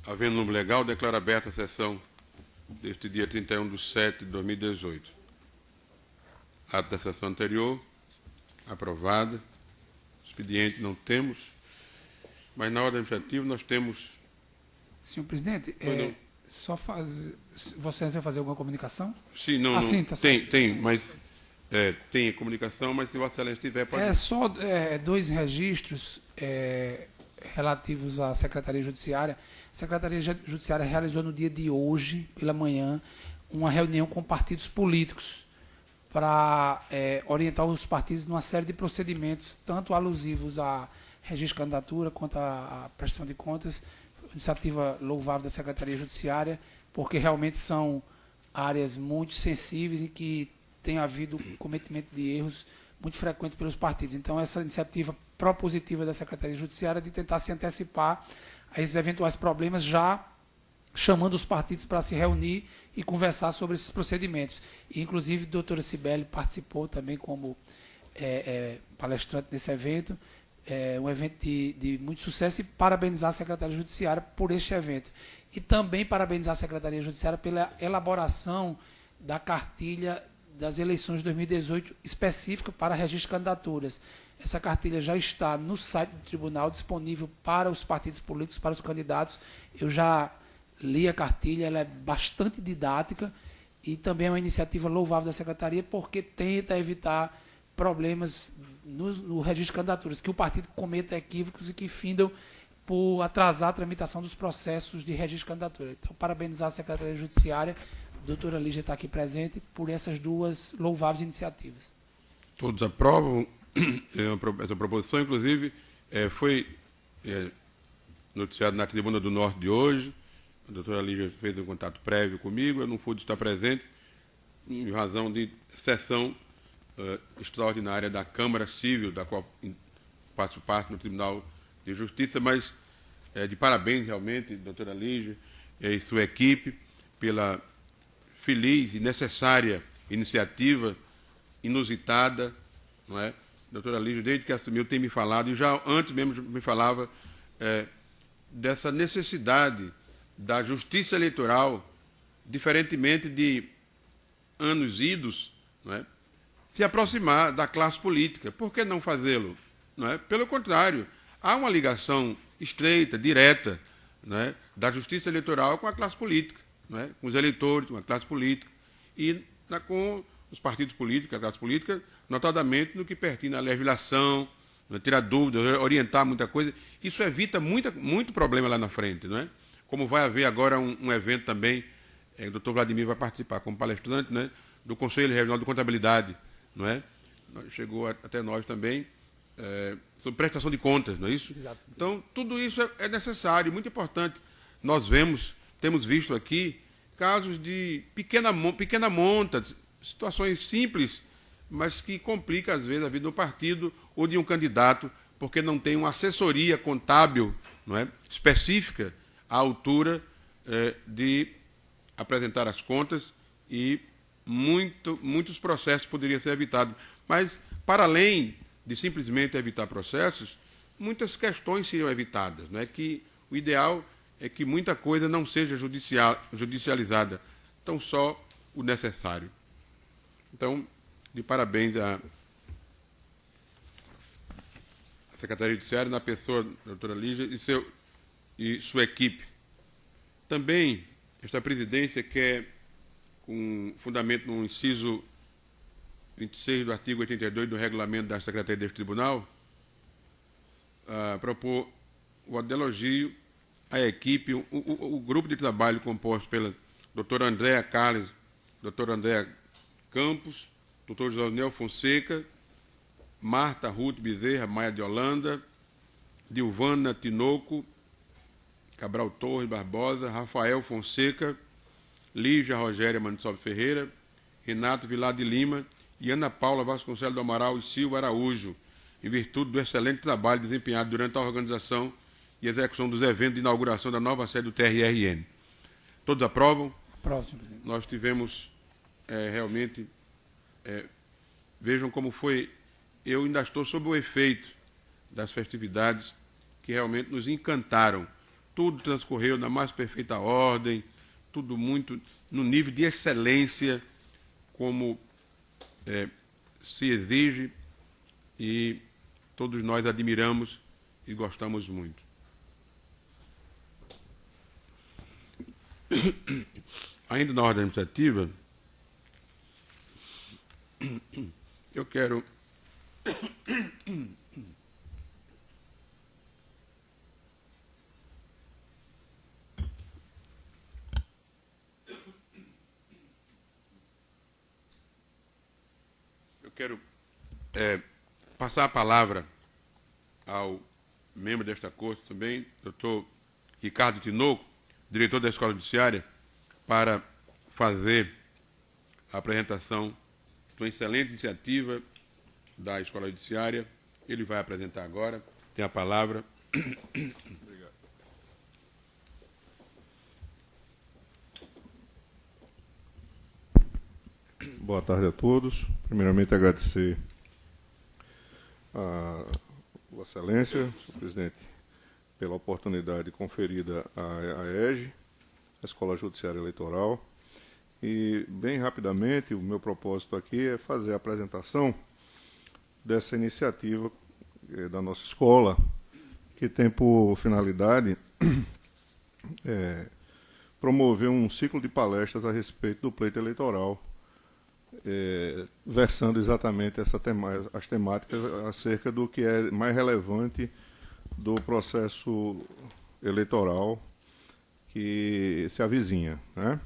Havendo número legal, declaro aberta a sessão deste dia 31/7/2018. Ato da sessão anterior, aprovada. Expediente não temos, mas na ordem administrativa nós temos... Senhor presidente, só fazer... Você vai fazer alguma comunicação? Sim, não, sim, tá certo. Tem, mas... tem comunicação, mas se Vossa Excelência tiver, pode... Só dois registros relativos à Secretaria Judiciária. A Secretaria Judiciária realizou no dia de hoje, pela manhã, uma reunião com partidos políticos para orientar os partidos numa série de procedimentos, tanto alusivos a registro de candidatura quanto à prestação de contas. Iniciativa louvável da Secretaria Judiciária, porque realmente são áreas muito sensíveis e que tem havido cometimento de erros muito frequente pelos partidos. Então, essa iniciativa propositiva da Secretaria Judiciária de tentar se antecipar a esses eventuais problemas, já chamando os partidos para se reunir e conversar sobre esses procedimentos. E, inclusive, a doutora Cibele participou também como palestrante desse evento, um evento de muito sucesso, e parabenizar a Secretaria Judiciária por este evento. E também parabenizar a Secretaria Judiciária pela elaboração da cartilha das eleições de 2018, específica para registro de candidaturas. Essa cartilha já está no site do tribunal, disponível para os partidos políticos, para os candidatos. Eu já li a cartilha, ela é bastante didática e também é uma iniciativa louvável da Secretaria, porque tenta evitar problemas no registro de candidaturas, que o partido cometa equívocos e que findam por atrasar a tramitação dos processos de registro de candidatura. Então, parabenizar a Secretaria Judiciária, a doutora Lígia está aqui presente, por essas duas louváveis iniciativas. Todos aprovam essa proposição, inclusive foi noticiado na Tribuna do Norte de hoje. A doutora Lígia fez um contato prévio comigo, eu não pude estar presente em razão de sessão extraordinária da Câmara Civil, da qual faço parte no Tribunal de Justiça, mas de parabéns realmente, doutora Lígia e sua equipe, pela feliz e necessária iniciativa, inusitada, não é? Doutora Lígia, desde que assumiu, tem me falado, e já antes mesmo me falava dessa necessidade da justiça eleitoral, diferentemente de anos idos, não é? Se aproximar da classe política. Por que não fazê-lo? Não é? Pelo contrário, há uma ligação estreita, direta, não é, da justiça eleitoral com a classe política, não é? Com os eleitores, com a classe política, e com os partidos políticos, a classe política, notadamente no que pertence à legislação, não é? Tirar dúvidas, orientar muita coisa. Isso evita muito problema lá na frente. Não é? Como vai haver agora um evento também, o doutor Vladimir vai participar como palestrante, né, do Conselho Regional de Contabilidade, não é? Chegou até nós também, sobre prestação de contas, não é isso? Exato. Então, tudo isso é necessário, muito importante. Nós temos visto aqui casos de pequena monta, situações simples, mas que complicam, às vezes, a vida do partido ou de um candidato, porque não tem uma assessoria contábil, não é, específica à altura de apresentar as contas, e muitos processos poderiam ser evitados. Mas, para além de simplesmente evitar processos, muitas questões seriam evitadas. Não é? Que o ideal é que muita coisa não seja judicializada, tão só o necessário. Então, de parabéns à Secretaria Judiciária, na pessoa da doutora Lígia e sua equipe. Também, esta presidência quer, com fundamento no inciso 26 do artigo 82 do regulamento da Secretaria deste Tribunal, propor o elogio à equipe, o grupo de trabalho composto pela doutora Andréa Carles, doutora Andréa Campos, doutor José Fonseca, Marta Ruth Bezerra Maia de Holanda, Dilvana Tinoco, Cabral Torres Barbosa, Rafael Fonseca, Lígia Rogéria Manissob Ferreira, Renato Vilar de Lima e Ana Paula Vasconcelos do Amaral e Silva Araújo, em virtude do excelente trabalho desempenhado durante a organização e execução dos eventos de inauguração da nova sede do TRRN. Todos aprovam? Aprovo, senhor presidente. Nós tivemos realmente... vejam como foi... Eu ainda estou sob o efeito das festividades que realmente nos encantaram tudo transcorreu na mais perfeita ordem, tudo muito no nível de excelência, como se exige, e todos nós admiramos e gostamos muito. Ainda na ordem administrativa, eu quero passar a palavra ao membro desta corte também, doutor Ricardo Tinoco, diretor da Escola Judiciária, para fazer a apresentação de uma excelente iniciativa da Escola Judiciária. Ele vai apresentar agora. Tem a palavra. Obrigado. Boa tarde a todos. Primeiramente, agradecer a Vossa Excelência, senhor presidente, pela oportunidade conferida à EJE, a Escola Judiciária Eleitoral. E, bem rapidamente, o meu propósito aqui é fazer a apresentação dessa iniciativa da nossa escola, que tem por finalidade promover um ciclo de palestras a respeito do pleito eleitoral, versando exatamente as temáticas acerca do que é mais relevante do processo eleitoral que se avizinha, né?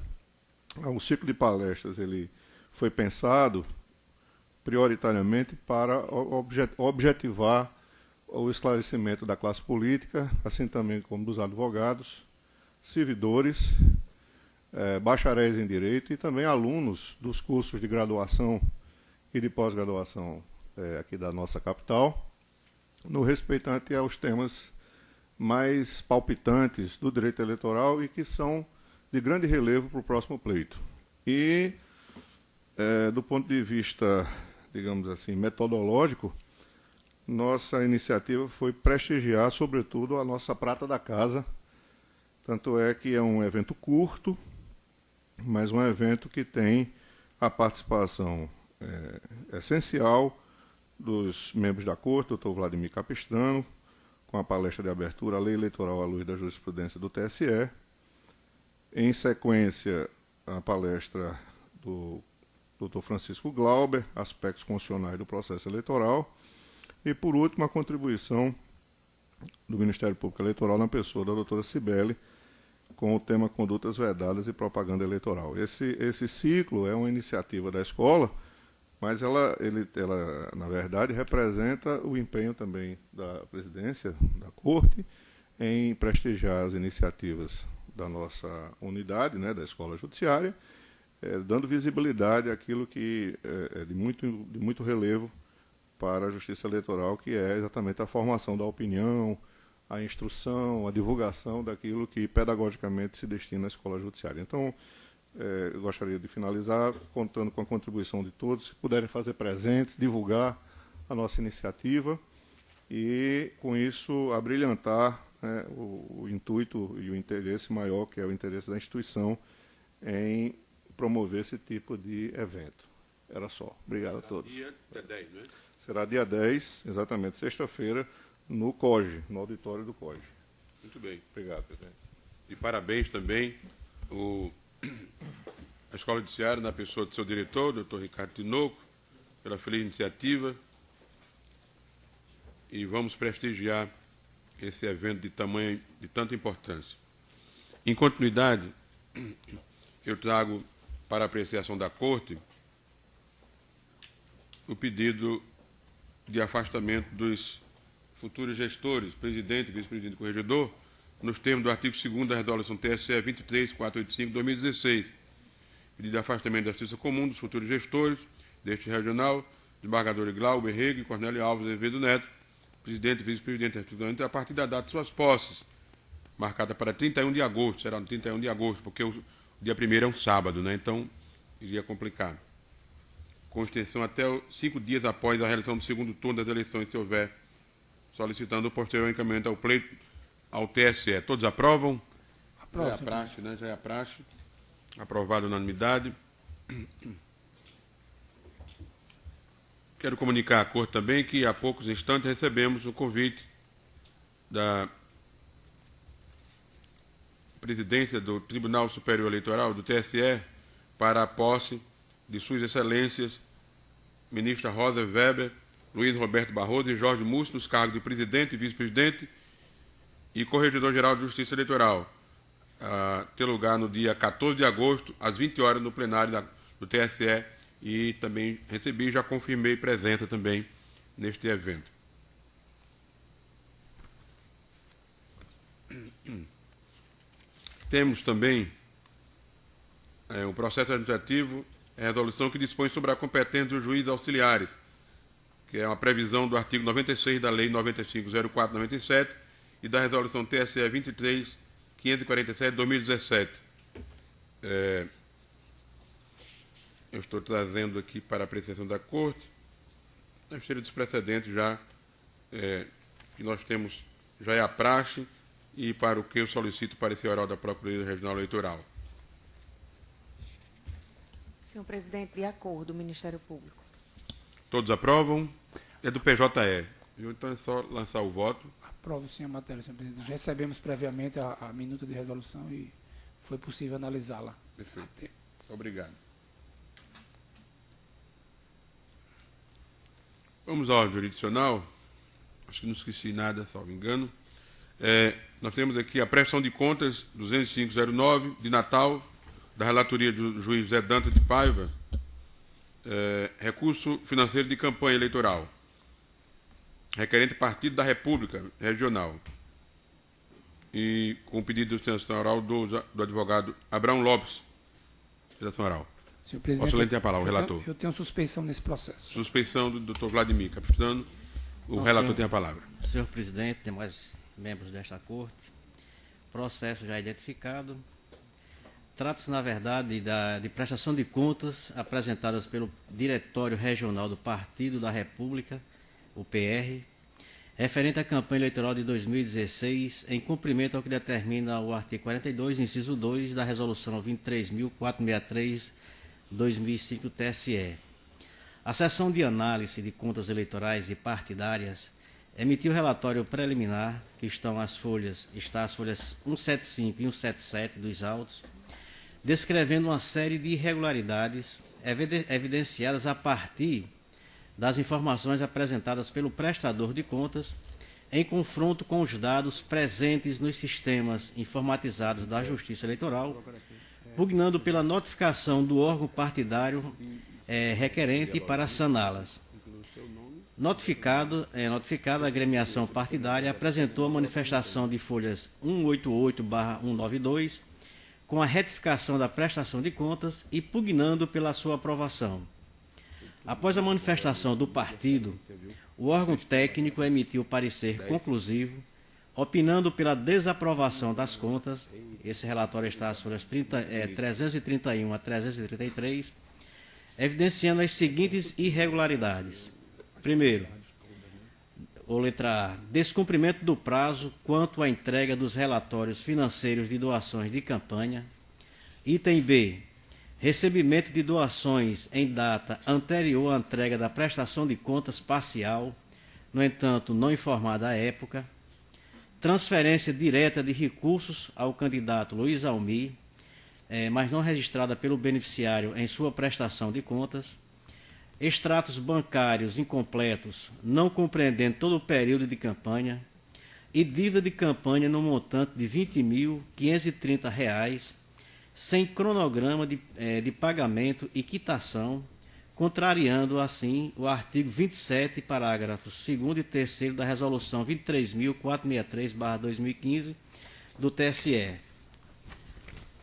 O ciclo de palestras ele foi pensado prioritariamente para objetivar o esclarecimento da classe política, assim também como dos advogados, servidores, bacharéis em direito e também alunos dos cursos de graduação e de pós-graduação aqui da nossa capital, no respeitante aos temas mais palpitantes do direito eleitoral e que são de grande relevo para o próximo pleito. E, do ponto de vista, digamos assim, metodológico, nossa iniciativa foi prestigiar, sobretudo, a nossa prata da casa. Tanto é que é um evento curto, mas um evento que tem a participação essencial dos membros da Corte, doutor Vladimir Capistrano, com a palestra de abertura, a Lei Eleitoral à Luz da Jurisprudência do TSE. Em sequência, a palestra do doutor Francisco Glauber, Aspectos Constitucionais do Processo Eleitoral. E, por último, a contribuição do Ministério Público Eleitoral na pessoa da doutora Cibele, com o tema Condutas Vedadas e Propaganda Eleitoral. Esse ciclo é uma iniciativa da escola, mas ela, na verdade, representa o empenho também da presidência da Corte em prestigiar as iniciativas da nossa unidade, né, da Escola Judiciária, dando visibilidade àquilo que é de muito relevo para a Justiça Eleitoral, que é exatamente a formação da opinião, a instrução, a divulgação daquilo que pedagogicamente se destina à Escola Judiciária. Então, eu gostaria de finalizar contando com a contribuição de todos, se puderem fazer presentes, divulgar a nossa iniciativa e, com isso, abrilhantar o intuito e o interesse maior, que é o interesse da instituição, em promover esse tipo de evento. Era só. Obrigado a todos. Dia 10, não é? Será dia 10, exatamente, sexta-feira, no COGE, no auditório do COGE. Muito bem. Obrigado, presidente. E parabéns também a Escola Judiciária, na pessoa do seu diretor, doutor Ricardo Tinoco, pela feliz iniciativa. E vamos prestigiar esse evento de tanta importância. Em continuidade, eu trago para a apreciação da Corte o pedido de afastamento dos futuros gestores, presidente, vice-presidente e corregedor, nos termos do artigo 2º da Resolução TSE 23485/2016, pedido de afastamento da Justiça Comum dos futuros gestores deste regional, desembargador Glauber Rego e Cornélio Alves Azevedo Neto, presidente e vice-presidente, respectivamente, a partir da data de suas posses, marcada para 31 de agosto, será no 31 de agosto, porque o dia 1º é um sábado, né? Então iria complicar. Com extensão até 5 dias após a realização do segundo turno das eleições, se houver, solicitando o posterior encaminhamento ao pleito ao TSE. Todos aprovam? Aprovo, Já é a praxe, né? Já é a praxe. Aprovado na unanimidade. Quero comunicar à Corte também que há poucos instantes recebemos o convite da presidência do Tribunal Superior Eleitoral, do TSE, para a posse de Suas Excelências, ministra Rosa Weber, Luiz Roberto Barroso e Jorge Mussi, nos cargos de presidente, vice-presidente e corregedor-geral de Justiça Eleitoral, a ter lugar no dia 14 de agosto, às 20 horas, no plenário do TSE, e também recebi e já confirmei presença também neste evento. Temos também um processo administrativo, a resolução que dispõe sobre a competência dos juízes auxiliares, que é uma previsão do artigo 96 da Lei 9504/97 e da resolução TSE 23.547 de 2017. Eu estou trazendo aqui para a apreciação da Corte a série dos precedentes já que nós temos, já é a praxe, e para o que eu solicito parecer oral da Procuradoria Regional Eleitoral. Senhor presidente, de acordo, o Ministério Público. Todos aprovam? É do PJE. Então é só lançar o voto. Aprovo sim a matéria, senhor presidente. Recebemos previamente a minuta de resolução e foi possível analisá-la. Perfeito. Obrigado. Vamos ao jurisdicional. Acho que não esqueci nada, salvo engano. Nós temos aqui a prestação de contas 20509 de Natal, da relatoria do juiz Zé Dantas de Paiva, recurso financeiro de campanha eleitoral, requerente Partido da República Regional, e com pedido de extensão oral do advogado Abraão Lopes, extensão oral. Senhor presidente, Excelente a palavra, o relator. Eu tenho suspeição nesse processo. Suspeição do Dr. Vladimir Capistrano. O relator tem a palavra. Senhor presidente, demais membros desta Corte, processo já identificado. Trata-se, na verdade, de prestação de contas apresentadas pelo Diretório Regional do Partido da República, o PR, referente à campanha eleitoral de 2016, em cumprimento ao que determina o artigo 42, inciso 2, da Resolução 23.463/2005 do TSE. A Seção de Análise de Contas Eleitorais e Partidárias emitiu relatório preliminar, que está as folhas 175 e 177 dos autos, descrevendo uma série de irregularidades evidenciadas a partir das informações apresentadas pelo prestador de contas, em confronto com os dados presentes nos sistemas informatizados da Justiça Eleitoral, pugnando pela notificação do órgão partidário requerente para saná-las. Notificada, a agremiação partidária apresentou a manifestação de folhas 188/192, com a retificação da prestação de contas e pugnando pela sua aprovação. Após a manifestação do partido, o órgão técnico emitiu parecer conclusivo, opinando pela desaprovação das contas. Esse relatório está às folhas 331 a 333, evidenciando as seguintes irregularidades. Primeiro, ou letra A, descumprimento do prazo quanto à entrega dos relatórios financeiros de doações de campanha. Item B, recebimento de doações em data anterior à entrega da prestação de contas parcial, no entanto, não informada à época. Transferência direta de recursos ao candidato Luiz Almir, mas não registrada pelo beneficiário em sua prestação de contas. Extratos bancários incompletos, não compreendendo todo o período de campanha, e dívida de campanha no montante de R$ 20.530, sem cronograma de pagamento e quitação, contrariando, assim, o artigo 27, parágrafos 2º e 3º da Resolução 23.463/2015 do TSE.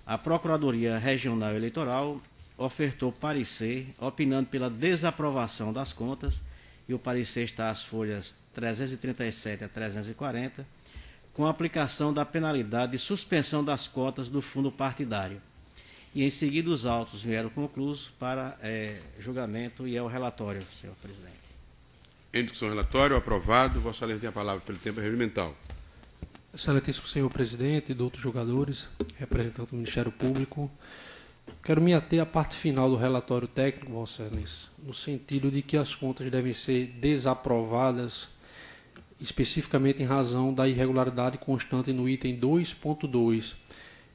A Procuradoria Regional Eleitoral ofertou parecer, opinando pela desaprovação das contas, e o parecer está às folhas 337 a 340, com a aplicação da penalidade de suspensão das cotas do fundo partidário. E em seguida os autos vieram conclusos para julgamento e é o relatório, senhor presidente. Em discussão relatório, aprovado. Vossa Excelência tem a palavra pelo tempo regimental. Excelentíssimo senhor presidente e outros jogadores, representante do Ministério Público, quero me ater à parte final do relatório técnico, Vossa Excelência, no sentido de que as contas devem ser desaprovadas especificamente em razão da irregularidade constante no item 2.2.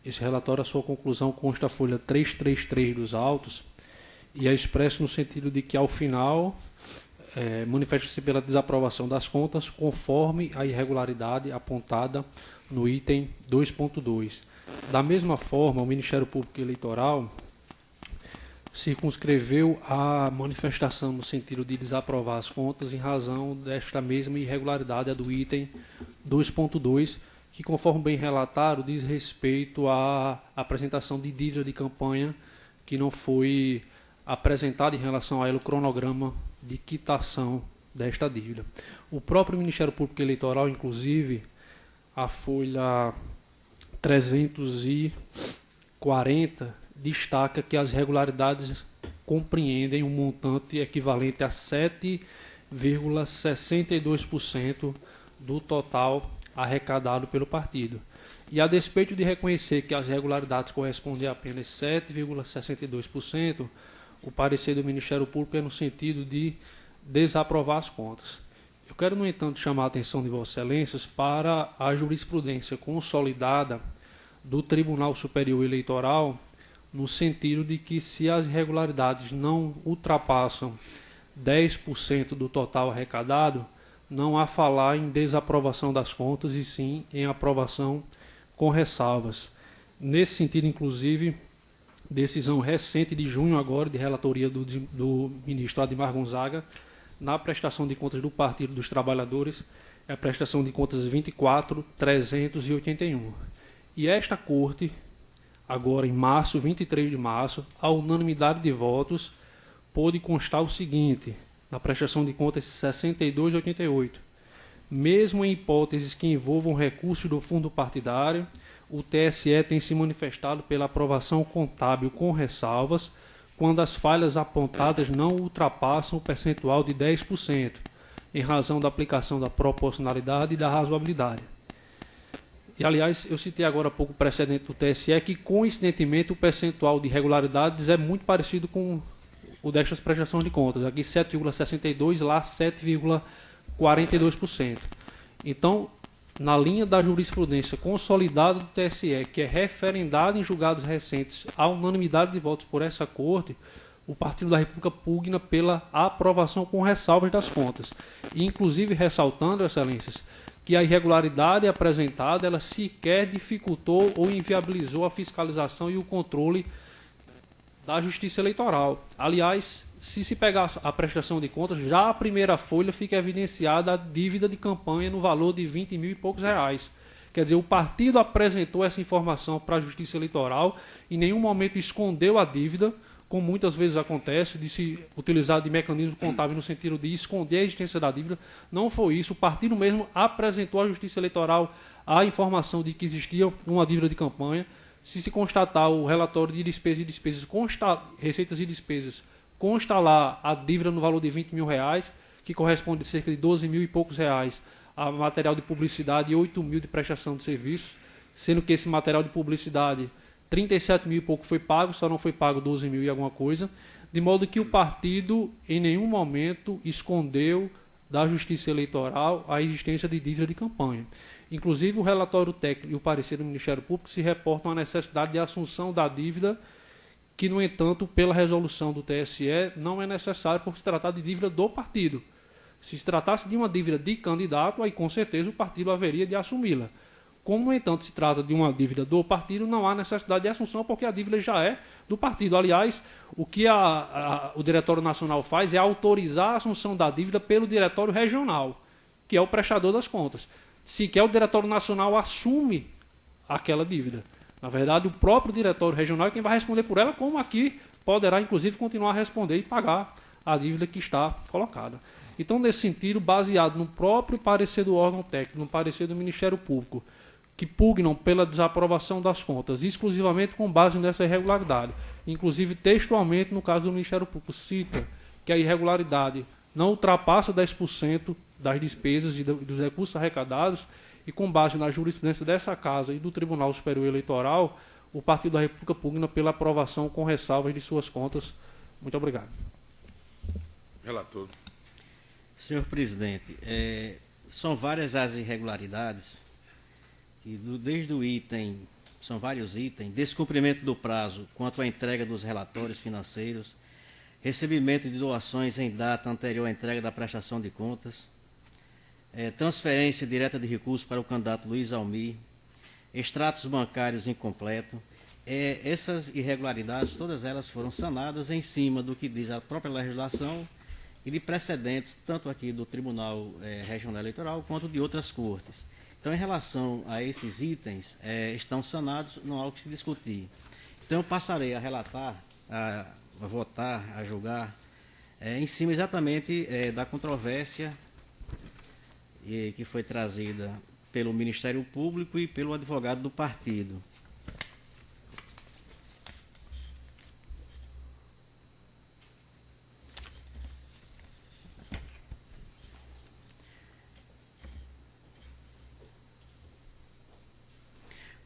Esse relatório, a sua conclusão, consta a folha 333 dos autos e é expresso no sentido de que, ao final, manifesta-se pela desaprovação das contas conforme a irregularidade apontada no item 2.2. Da mesma forma, o Ministério Público Eleitoral circunscreveu a manifestação no sentido de desaprovar as contas em razão desta mesma irregularidade, a do item 2.2, que, conforme bem relatado, diz respeito à apresentação de dívida de campanha que não foi apresentada em relação a ela o cronograma de quitação desta dívida. O próprio Ministério Público Eleitoral, inclusive, a folha 340, destaca que as irregularidades compreendem um montante equivalente a 7,62% do total arrecadado pelo partido. E a despeito de reconhecer que as irregularidades correspondem a apenas 7,62%, o parecer do Ministério Público é no sentido de desaprovar as contas. Eu quero, no entanto, chamar a atenção de Vossas Excelências para a jurisprudência consolidada do Tribunal Superior Eleitoral, no sentido de que, se as irregularidades não ultrapassam 10% do total arrecadado, não há falar em desaprovação das contas, e sim em aprovação com ressalvas. Nesse sentido, inclusive, decisão recente de junho agora, de relatoria do ministro Admar Gonzaga, na prestação de contas do Partido dos Trabalhadores, é a prestação de contas 24.381. E esta Corte, agora em março, 23 de março, a unanimidade de votos, pôde constar o seguinte, na prestação de contas 6288. Mesmo em hipóteses que envolvam recursos do fundo partidário, o TSE tem se manifestado pela aprovação contábil com ressalvas, quando as falhas apontadas não ultrapassam o percentual de 10%, em razão da aplicação da proporcionalidade e da razoabilidade. E, aliás, eu citei agora há pouco o precedente do TSE, que, coincidentemente, o percentual de irregularidades é muito parecido com o destas prestações de contas. Aqui 7,62%, lá 7,42%. Então, na linha da jurisprudência consolidada do TSE, que é referendada em julgados recentes à unanimidade de votos por essa Corte, o Partido da República pugna pela aprovação com ressalvas das contas. E, inclusive, ressaltando, Excelências, que a irregularidade apresentada ela sequer dificultou ou inviabilizou a fiscalização e o controle da Justiça Eleitoral. Aliás, se pegar a prestação de contas, já a primeira folha fica evidenciada a dívida de campanha no valor de 20 mil e poucos reais. Quer dizer, o partido apresentou essa informação para a Justiça Eleitoral, em nenhum momento escondeu a dívida, como muitas vezes acontece, de se utilizar de mecanismo contábil no sentido de esconder a existência da dívida. Não foi isso. O partido mesmo apresentou à Justiça Eleitoral a informação de que existia uma dívida de campanha. Se constatar o relatório de despesas e despesas, receitas e despesas, consta lá a dívida no valor de 20 mil reais, que corresponde a cerca de 12 mil e poucos reais a material de publicidade e 8 mil de prestação de serviços, sendo que esse material de publicidade, 37 mil e pouco foi pago, só não foi pago 12 mil e alguma coisa, de modo que o partido em nenhum momento escondeu da Justiça Eleitoral a existência de dívida de campanha. Inclusive, o relatório técnico e o parecer do Ministério Público se reportam à necessidade de assunção da dívida, que, no entanto, pela resolução do TSE, não é necessário por se tratar de dívida do partido. Se tratasse de uma dívida de candidato, aí com certeza o partido haveria de assumi-la. Como, no entanto, se trata de uma dívida do partido, não há necessidade de assunção, porque a dívida já é do partido. Aliás, o que o Diretório Nacional faz é autorizar a assunção da dívida pelo Diretório Regional, que é o prestador das contas. Sequer o Diretório Nacional assume aquela dívida. Na verdade, o próprio Diretório Regional é quem vai responder por ela, como aqui poderá, inclusive, continuar a responder e pagar a dívida que está colocada. Então, nesse sentido, baseado no próprio parecer do órgão técnico, no parecer do Ministério Público, que pugnam pela desaprovação das contas, exclusivamente com base nessa irregularidade, inclusive textualmente, no caso do Ministério Público, cita que a irregularidade não ultrapassa 10% das despesas e dos recursos arrecadados, e com base na jurisprudência dessa Casa e do Tribunal Superior Eleitoral, o Partido da República pugna pela aprovação com ressalvas de suas contas. Muito obrigado. Relator. Senhor presidente, são várias as irregularidades, e desde o item, são vários itens: descumprimento do prazo quanto à entrega dos relatórios financeiros, recebimento de doações em data anterior à entrega da prestação de contas, transferência direta de recursos para o candidato Luiz Almir, extratos bancários incompletos. Essas irregularidades, todas elas foram sanadas em cima do que diz a própria legislação e de precedentes, tanto aqui do Tribunal Regional Eleitoral quanto de outras cortes. Então, em relação a esses itens, estão sanados, não há o que se discutir. Então, eu passarei a relatar, a votar, a julgar, em cima exatamente da controvérsia que foi trazida pelo Ministério Público e pelo advogado do partido.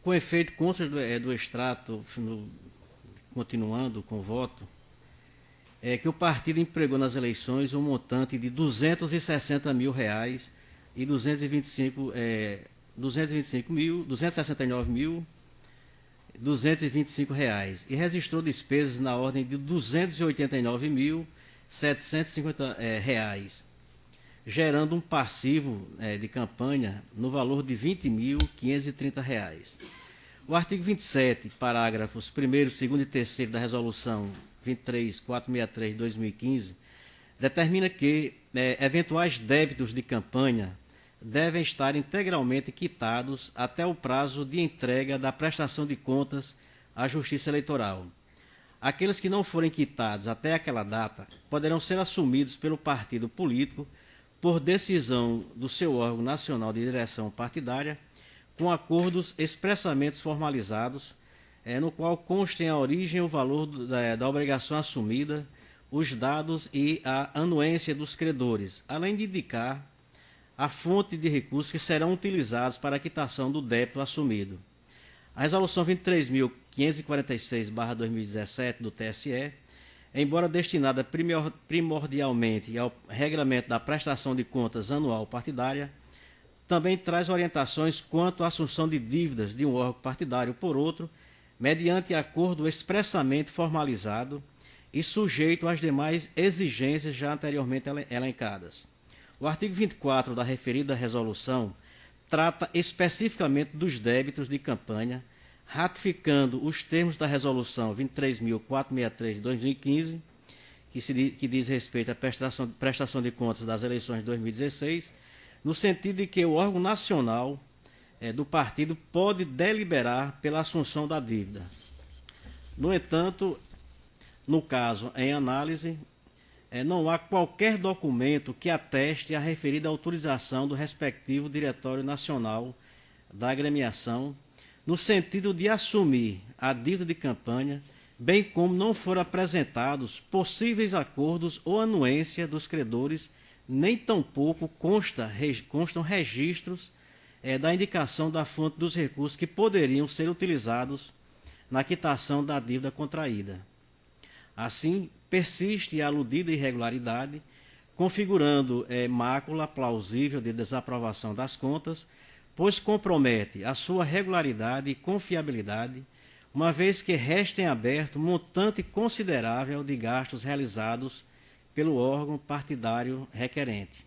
Com efeito, consta do extrato, continuando com o voto, que o partido empregou nas eleições um montante de R$ 269.269.269 reais e registrou despesas na ordem de R$ 289.750 reais, gerando um passivo de campanha no valor de R$ 20.530 reais. O artigo 27, parágrafos 1º, 2º e 3º da Resolução 23463 de 2015, determina que eventuais débitos de campanha devem estar integralmente quitados até o prazo de entrega da prestação de contas à Justiça Eleitoral. Aqueles que não forem quitados até aquela data poderão ser assumidos pelo partido político por decisão do seu órgão nacional de direção partidária, com acordos expressamente formalizados, no qual constem a origem e o valor da obrigação assumida, os dados e a anuência dos credores, além de indicar a fonte de recursos que serão utilizados para a quitação do débito assumido. A Resolução 23.546/2017 do TSE, embora destinada primordialmente ao regramento da prestação de contas anual partidária, também traz orientações quanto à assunção de dívidas de um órgão partidário por outro, mediante acordo expressamente formalizado e sujeito às demais exigências já anteriormente elencadas. O artigo 24 da referida resolução trata especificamente dos débitos de campanha, ratificando os termos da Resolução 23.463 de 2015, que diz respeito à prestação de contas das eleições de 2016, no sentido de que o órgão nacional do partido pode deliberar pela assunção da dívida. No entanto, no caso em análise, não há qualquer documento que ateste a referida autorização do respectivo Diretório Nacional da Agremiação, no sentido de assumir a dívida de campanha, bem como não foram apresentados possíveis acordos ou anuência dos credores, nem tampouco constam registros da indicação da fonte dos recursos que poderiam ser utilizados na quitação da dívida contraída. Assim, persiste a aludida irregularidade, configurando mácula plausível de desaprovação das contas, pois compromete a sua regularidade e confiabilidade, uma vez que resta em aberto montante considerável de gastos realizados pelo órgão partidário requerente.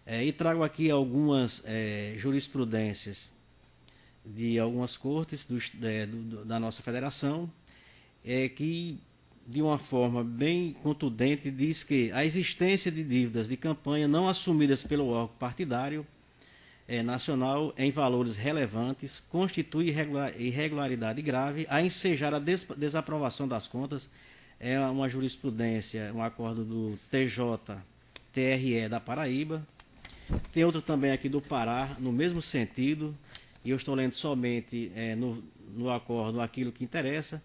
E trago aqui algumas jurisprudências de algumas cortes da nossa federação, que, de uma forma bem contundente, diz que a existência de dívidas de campanha não assumidas pelo órgão partidário nacional em valores relevantes constitui irregularidade grave a ensejar a desaprovação das contas. É uma jurisprudência, um acordo do TJTRE da Paraíba. Tem outro também aqui do Pará, no mesmo sentido, e eu estou lendo somente no acordo aquilo que interessa,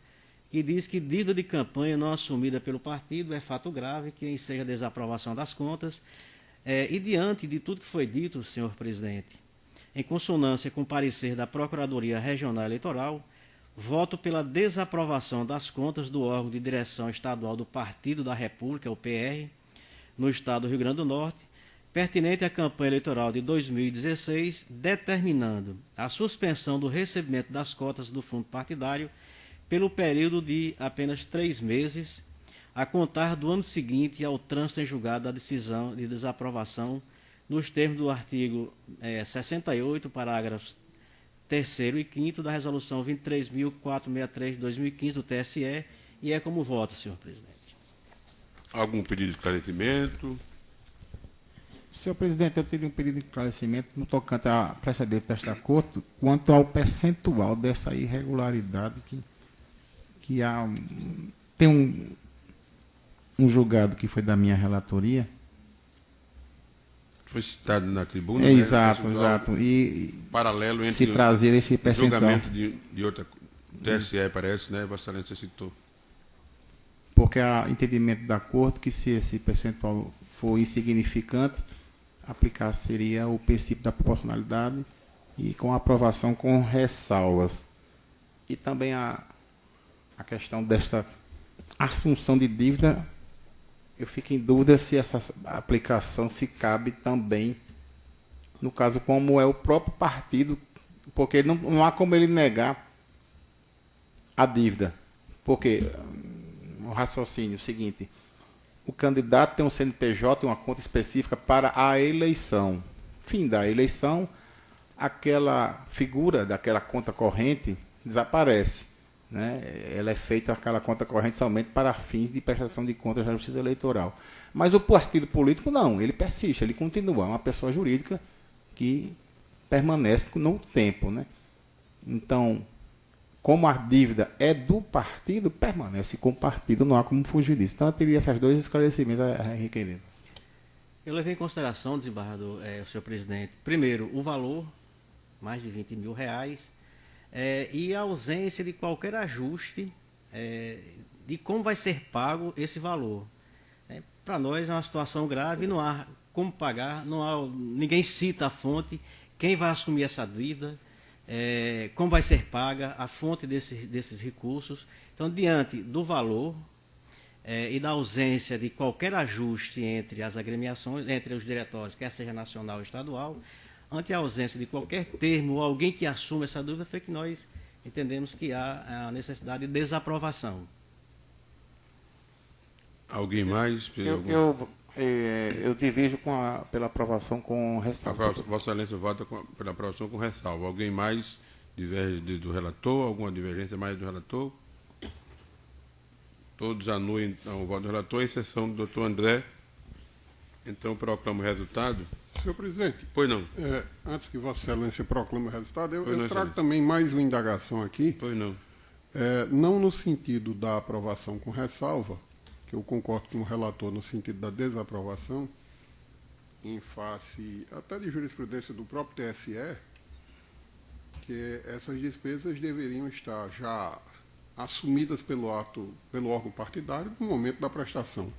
que diz que dívida de campanha não assumida pelo partido é fato grave, que enseja a desaprovação das contas. E diante de tudo que foi dito, senhor presidente, em consonância com o parecer da Procuradoria Regional Eleitoral, voto pela desaprovação das contas do órgão de direção estadual do Partido da República, o PR, no estado do Rio Grande do Norte, pertinente à campanha eleitoral de 2016, determinando a suspensão do recebimento das cotas do fundo partidário pelo período de apenas 3 meses, a contar do ano seguinte ao trânsito em julgado da decisão de desaprovação, nos termos do artigo 68, parágrafos 3º e 5º da Resolução 23.463 de 2015 do TSE, e é como voto, senhor presidente. Algum pedido de esclarecimento? Senhor presidente, eu teria um pedido de esclarecimento no tocante à precedente desta Corte quanto ao percentual dessa irregularidade que há. Tem um julgado que foi da minha relatoria. Foi citado na tribuna. Exato, exato. E paralelo entre se trazer esse percentual. Julgamento de outra TSE, parece, né? Vossa Excelência citou. Porque há entendimento da Corte que se esse percentual for insignificante, aplicar seria o princípio da proporcionalidade e com aprovação com ressalvas. E também a questão desta assunção de dívida, eu fico em dúvida se essa aplicação se cabe também, no caso, como é o próprio partido, porque não há como ele negar a dívida. Porque o raciocínio é o seguinte: o candidato tem um CNPJ, uma conta específica para a eleição. Fim da eleição, aquela figura daquela conta corrente desaparece, né? Ela é feita, aquela conta corrente, somente para fins de prestação de contas da Justiça Eleitoral. Mas o partido político não, ele persiste, ele continua, é uma pessoa jurídica que permanece no tempo, né? Então, como a dívida é do partido, permanece com o partido, não há como fugir disso. Então, eu teria esses 2 esclarecimentos a requerer. Eu levei em consideração, desembargador, senhor presidente, primeiro, o valor, mais de R$20 mil, e a ausência de qualquer ajuste de como vai ser pago esse valor. Para nós é uma situação grave, não há como pagar, ninguém cita a fonte, quem vai assumir essa dívida, como vai ser paga a fonte desses recursos. Então, diante do valor e da ausência de qualquer ajuste entre as agremiações, entre os diretórios, quer seja nacional ou estadual, ante a ausência de qualquer termo ou alguém que assuma essa dúvida, foi que nós entendemos que há a necessidade de desaprovação. Alguém mais? Eu divijo pela aprovação com ressalva. Vossa Excelência vota pela aprovação com ressalva. Alguém mais diverge do relator? Alguma divergência mais do relator? Todos anuem então, o voto do relator, exceção do doutor André. Então, proclamo o resultado. Senhor presidente, pois não. Antes que Vossa Excelência proclame o resultado, eu trago excelência. também mais uma indagação aqui. Pois não. Não no sentido da aprovação com ressalva, que eu concordo com o relator no sentido da desaprovação, em face até de jurisprudência do próprio TSE, que essas despesas deveriam estar já assumidas pelo órgão partidário no momento da prestação.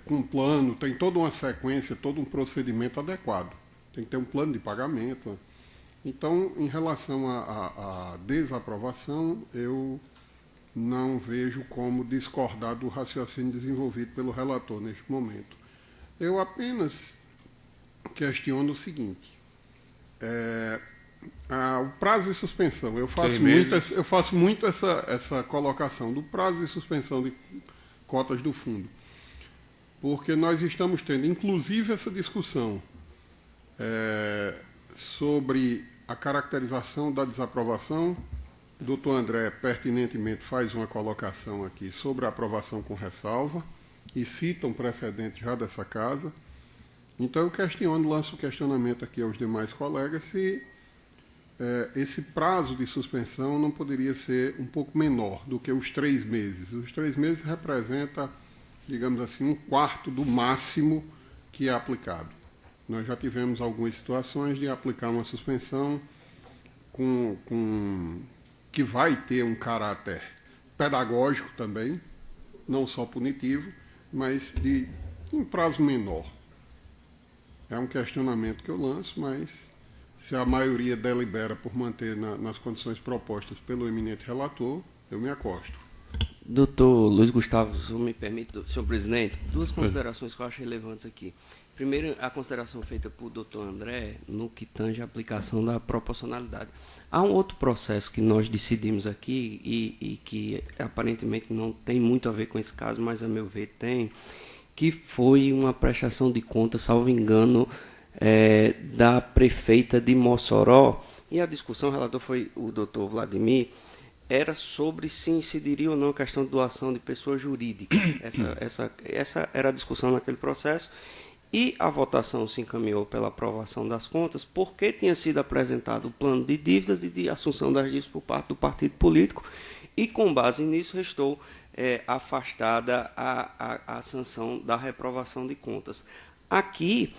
Com um plano, tem toda uma sequência, todo um procedimento adequado. Tem que ter um plano de pagamento. Então, em relação à desaprovação, eu não vejo como discordar do raciocínio desenvolvido pelo relator neste momento. Eu apenas questiono o seguinte: o prazo de suspensão. Eu faço muito essa colocação do prazo de suspensão de cotas do fundo, porque nós estamos tendo, inclusive, essa discussão sobre a caracterização da desaprovação. O doutor André, pertinentemente, faz uma colocação aqui sobre a aprovação com ressalva e cita um precedente já dessa casa. Então, eu lanço o questionamento aqui aos demais colegas se esse prazo de suspensão não poderia ser um pouco menor do que os 3 meses. Os 3 meses representa, digamos assim, 1/4 do máximo que é aplicado. Nós já tivemos algumas situações de aplicar uma suspensão que vai ter um caráter pedagógico também, não só punitivo, mas de um prazo menor. É um questionamento que eu lanço, mas Se a maioria delibera por manter nas condições propostas pelo eminente relator, eu me acosto. Doutor Luiz Gustavo, se me permite, senhor presidente, duas considerações que eu acho relevantes aqui. Primeiro, a consideração feita por doutor André no que tange a aplicação da proporcionalidade. Há um outro processo que nós decidimos aqui e que aparentemente não tem muito a ver com esse caso, mas a meu ver tem, que foi uma prestação de contas, salvo engano, da prefeita de Mossoró, e a discussão, o relator foi o doutor Vladimir, era sobre se incidiria ou não a questão de doação de pessoa jurídica. Essa era a discussão naquele processo, e a votação se encaminhou pela aprovação das contas, porque tinha sido apresentado o plano de dívidas e de assunção das dívidas por parte do partido político, e com base nisso restou afastada a sanção da reprovação de contas. Aqui,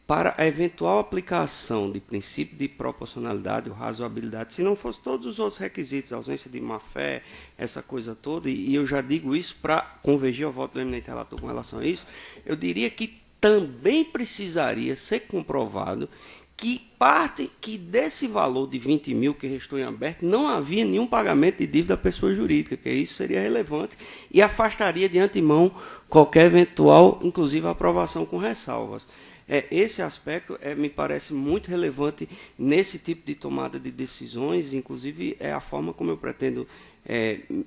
para a eventual aplicação de princípio de proporcionalidade ou razoabilidade, se não fosse todos os outros requisitos, ausência de má-fé, essa coisa toda, e eu já digo isso para convergir ao voto do eminente relator com relação a isso, eu diria que também precisaria ser comprovado que parte que desse valor de 20 mil que restou em aberto não havia nenhum pagamento de dívida à pessoa jurídica, que isso seria relevante e afastaria de antemão qualquer eventual, inclusive aprovação com ressalvas. Esse aspecto me parece muito relevante nesse tipo de tomada de decisões, inclusive é a forma como eu pretendo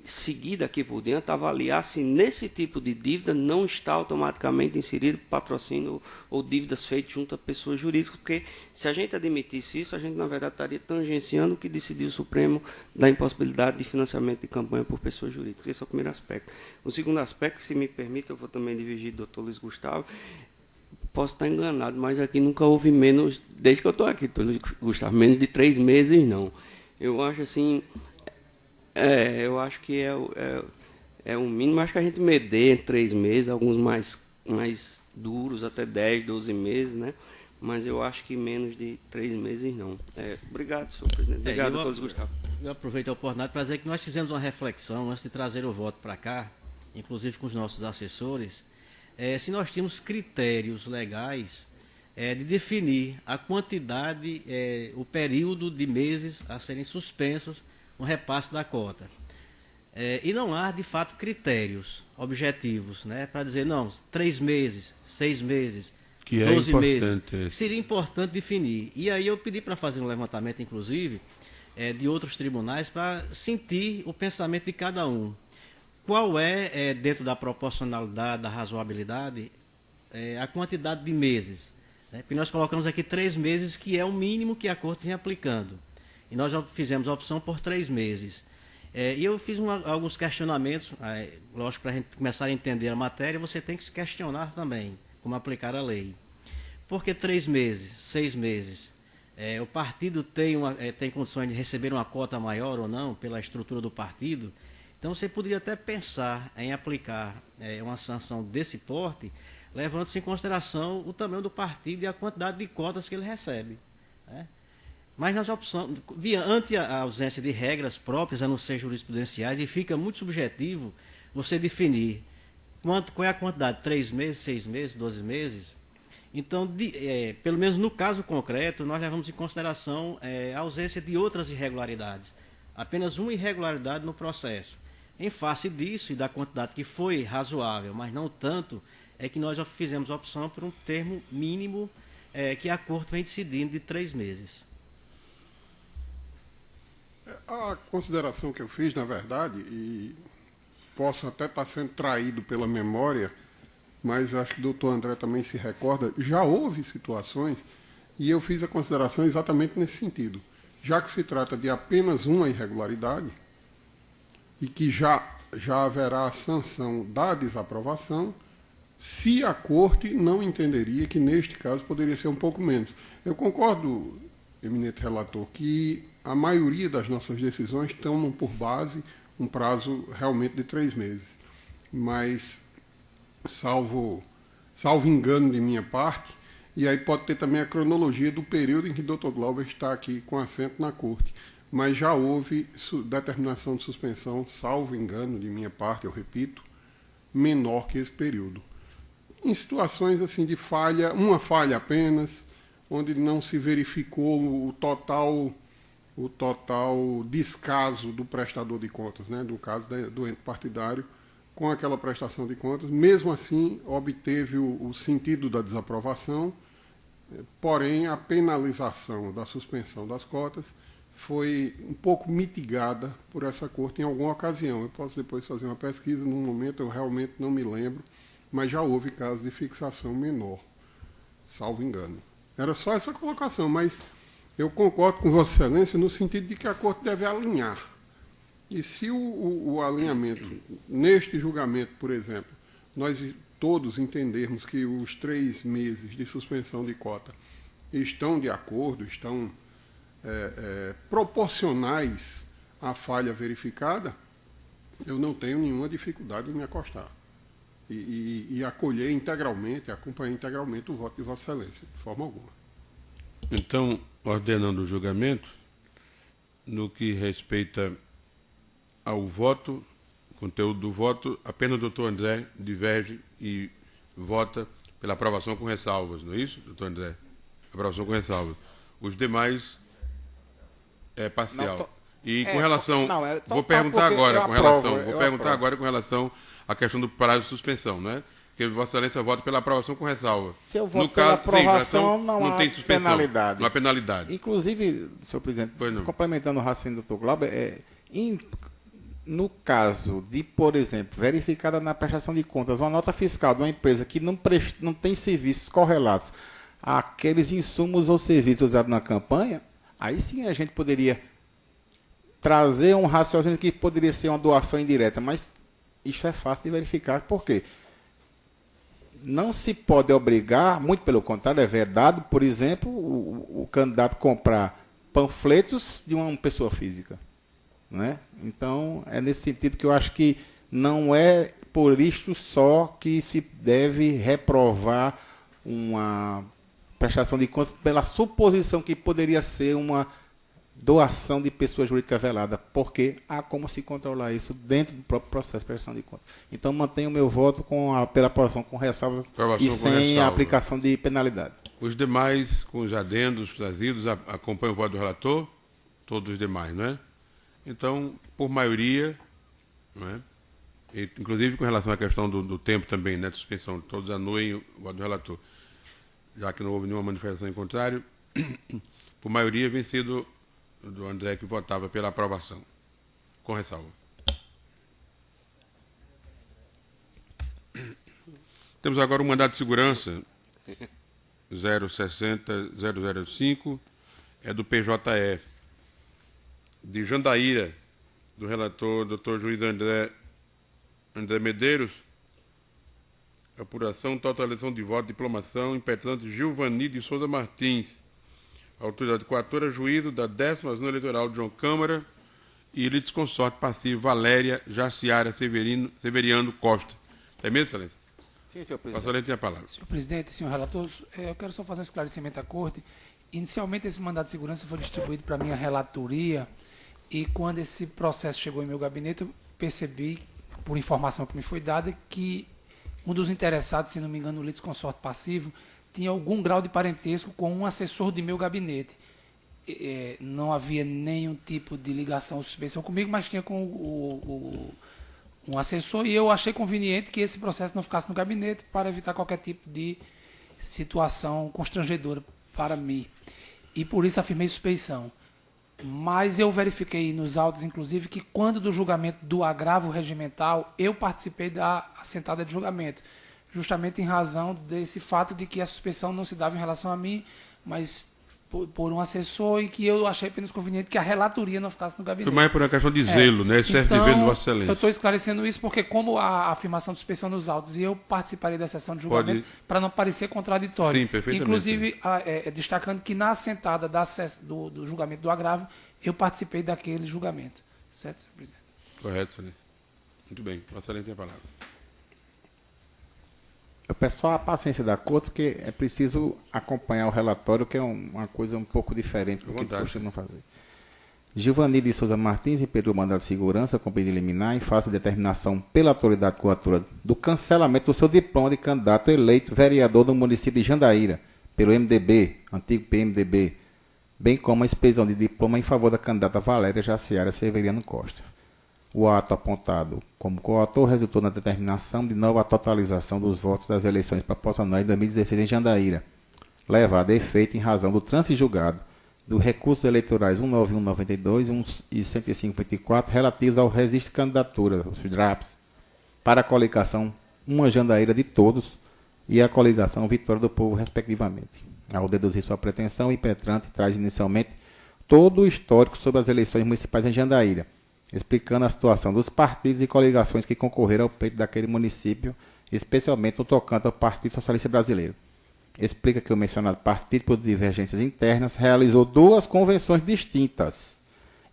seguir daqui por diante, avaliar se nesse tipo de dívida não está automaticamente inserido patrocínio ou dívidas feitas junto a pessoas jurídicas, porque se a gente admitisse isso, a gente, na verdade, estaria tangenciando o que decidiu o Supremo da impossibilidade de financiamento de campanha por pessoas jurídicas. Esse é o primeiro aspecto. O segundo aspecto, se me permite, eu vou também dividir do doutor Luiz Gustavo. Posso estar enganado, mas aqui nunca houve menos, desde que eu estou aqui, Gustavo, menos de 3 meses, não. Eu acho assim, eu acho que é o mínimo, acho que a gente medeia em 3 meses, alguns mais duros, até 10, 12 meses, né? Mas eu acho que menos de 3 meses, não. Obrigado, senhor presidente. Obrigado, doutor Luiz Gustavo. Eu aproveito a oportunidade para dizer que nós fizemos uma reflexão antes de trazer o voto para cá, inclusive com os nossos assessores, se nós tínhamos critérios legais de definir a quantidade, o período de meses a serem suspensos no repasse da cota. E não há, de fato, critérios objetivos, né, para dizer, não, 3 meses, 6 meses, que 12 meses. Importante. Seria importante definir. E aí eu pedi para fazer um levantamento, inclusive, de outros tribunais, para sentir o pensamento de cada um. Qual dentro da proporcionalidade, da razoabilidade, a quantidade de meses? Porque nós colocamos aqui 3 meses, que é o mínimo que a Corte vem aplicando. E nós já fizemos a opção por 3 meses. E eu fiz alguns questionamentos, lógico, para a gente começar a entender a matéria, você tem que se questionar também como aplicar a lei. Por que 3 meses, 6 meses? O partido tem condições de receber uma cota maior ou não, pela estrutura do partido? Então, você poderia até pensar em aplicar uma sanção desse porte, levando-se em consideração o tamanho do partido e a quantidade de cotas que ele recebe. Né? Mas nós optamos, ante a ausência de regras próprias, a não ser jurisprudenciais, e fica muito subjetivo você definir qual é a quantidade, 3 meses, 6 meses, 12 meses. Então, pelo menos no caso concreto, nós levamos em consideração a ausência de outras irregularidades. Apenas uma irregularidade no processo. Em face disso e da quantidade que foi razoável, mas não tanto, é que nós já fizemos a opção por um termo mínimo que a Corte vem decidindo de 3 meses. A consideração que eu fiz, na verdade, e posso até estar sendo traído pela memória, mas acho que o doutor André também se recorda, já houve situações, e eu fiz a consideração exatamente nesse sentido. Já que se trata de apenas uma irregularidade, e que já haverá a sanção da desaprovação, se a Corte não entenderia que, neste caso, poderia ser um pouco menos. Eu concordo, eminente relator, que a maioria das nossas decisões tomam por base um prazo realmente de 3 meses. Mas, salvo engano de minha parte, e aí pode ter também a cronologia do período em que o Dr. Glauber está aqui com assento na Corte. Mas já houve determinação de suspensão, salvo engano de minha parte, eu repito, menor que esse período. Em situações assim de falha, uma falha apenas, onde não se verificou o total descaso do prestador de contas, né, no caso do ente partidário, com aquela prestação de contas. Mesmo assim, obteve o sentido da desaprovação, porém, a penalização da suspensão das cotas foi um pouco mitigada por essa corte em alguma ocasião. Eu posso depois fazer uma pesquisa, num momento eu realmente não me lembro, mas já houve casos de fixação menor, salvo engano. Era só essa colocação, mas eu concordo com Vossa Excelência no sentido de que a corte deve alinhar. E se o alinhamento, neste julgamento, por exemplo, nós todos entendermos que os 3 meses de suspensão de cota estão de acordo, estão proporcionais à falha verificada, eu não tenho nenhuma dificuldade em me acostar e acolher integralmente, acompanhar integralmente o voto de Vossa Excelência, de forma alguma. Então, ordenando o julgamento, no que respeita ao voto, conteúdo do voto, apenas o doutor André diverge e vota pela aprovação com ressalvas, não é isso, doutor André? Aprovação com ressalvas. Os demais é parcial. Não, e com relação... Não, vou perguntar agora aprovo, com relação à questão do prazo de suspensão, né? Porque Vossa Excelência vota pela aprovação com ressalva. Se eu voto pela aprovação, não há tem suspensão, penalidade. Não há penalidade. Inclusive, senhor presidente, complementando o raciocínio do Dr. Glauber, no caso de, por exemplo, verificada na prestação de contas uma nota fiscal de uma empresa que não tem serviços correlatos àqueles insumos ou serviços usados na campanha, aí sim a gente poderia trazer um raciocínio que poderia ser uma doação indireta, mas isso é fácil de verificar. Por quê? Não se pode obrigar, muito pelo contrário, é vedado, por exemplo, o candidato comprar panfletos de uma pessoa física. Né? Então, é nesse sentido que eu acho que não é por isto só que se deve reprovar uma prestação de contas pela suposição que poderia ser uma doação de pessoa jurídica velada, porque há como se controlar isso dentro do próprio processo de prestação de contas. Então, mantenho o meu voto pela aprovação com ressalvas e sem a aplicação de penalidade. Os demais, com os adendos trazidos, acompanham o voto do relator? Todos os demais, não é? Então, por maioria, não é? E, inclusive com relação à questão do tempo também, né, de suspensão, todos anuem o voto do relator. Já que não houve nenhuma manifestação em contrário, por maioria vencido do André, que votava pela aprovação, com ressalva. Temos agora o mandato de segurança 060-005, é do PJE, de Jandaíra, do relator Dr. Juiz André Medeiros, apuração, totalização de voto, diplomação, impetrante Gilvani de Souza Martins, autoridade coatora, juízo da 10ª Zona Eleitoral de João Câmara e litisconsorte passivo Valéria Jaciara Severiano Costa. Tem mesmo, Excelência? Sim, senhor presidente. Vossa Excelência tem a palavra. Senhor presidente, senhor relator, eu quero só fazer um esclarecimento à Corte. Inicialmente, esse mandato de segurança foi distribuído para a minha relatoria e quando esse processo chegou em meu gabinete, eu percebi, por informação que me foi dada, que um dos interessados, se não me engano, o litisconsorte passivo, tinha algum grau de parentesco com um assessor de meu gabinete. Não havia nenhum tipo de ligação ou suspensão comigo, mas tinha com um assessor, e eu achei conveniente que esse processo não ficasse no gabinete para evitar qualquer tipo de situação constrangedora para mim. E por isso afirmei suspeição. Mas eu verifiquei nos autos, inclusive, que quando do julgamento do agravo regimental, eu participei da assentada de julgamento, justamente em razão desse fato de que a suspensão não se dava em relação a mim, mas por um assessor, e que eu achei apenas conveniente que a relatoria não ficasse no gabinete. Foi mais por uma questão de zelo, né? Certo então, dever de Vossa Excelência. Eu estou esclarecendo isso porque, como a afirmação de suspensão nos autos, e eu participarei da sessão de julgamento para não parecer contraditório. Sim, perfeitamente. Inclusive, destacando que na assentada do julgamento do agravo, eu participei daquele julgamento. Certo, senhor presidente? Correto, Excelência. Muito bem. Vossa Excelência tem a palavra. Eu peço só a paciência da Corte, porque é preciso acompanhar o relatório, que é uma coisa um pouco diferente do que costumam fazer. Gilvani de Souza Martins impediu o mandato de segurança com pedido liminar em face de determinação pela autoridade coatora do cancelamento do seu diploma de candidato eleito vereador do município de Jandaíra, pelo MDB, antigo PMDB, bem como a expedição de diploma em favor da candidata Valéria Jaciara Severiano Costa. O ato apontado como coautor resultou na determinação de nova totalização dos votos das eleições proporcionais de 2016 em Jandaíra, levada a efeito em razão do trânsito julgado dos recursos eleitorais 19192 e 10524 relativos ao registro de candidatura, os DRAPs, para a coligação Uma Jandaíra de Todos e a coligação Vitória do Povo, respectivamente. Ao deduzir sua pretensão, o impetrante traz inicialmente todo o histórico sobre as eleições municipais em Jandaíra, explicando a situação dos partidos e coligações que concorreram ao pleito daquele município, especialmente no tocante ao Partido Socialista Brasileiro. Explica que o mencionado partido, por divergências internas, realizou 2 convenções distintas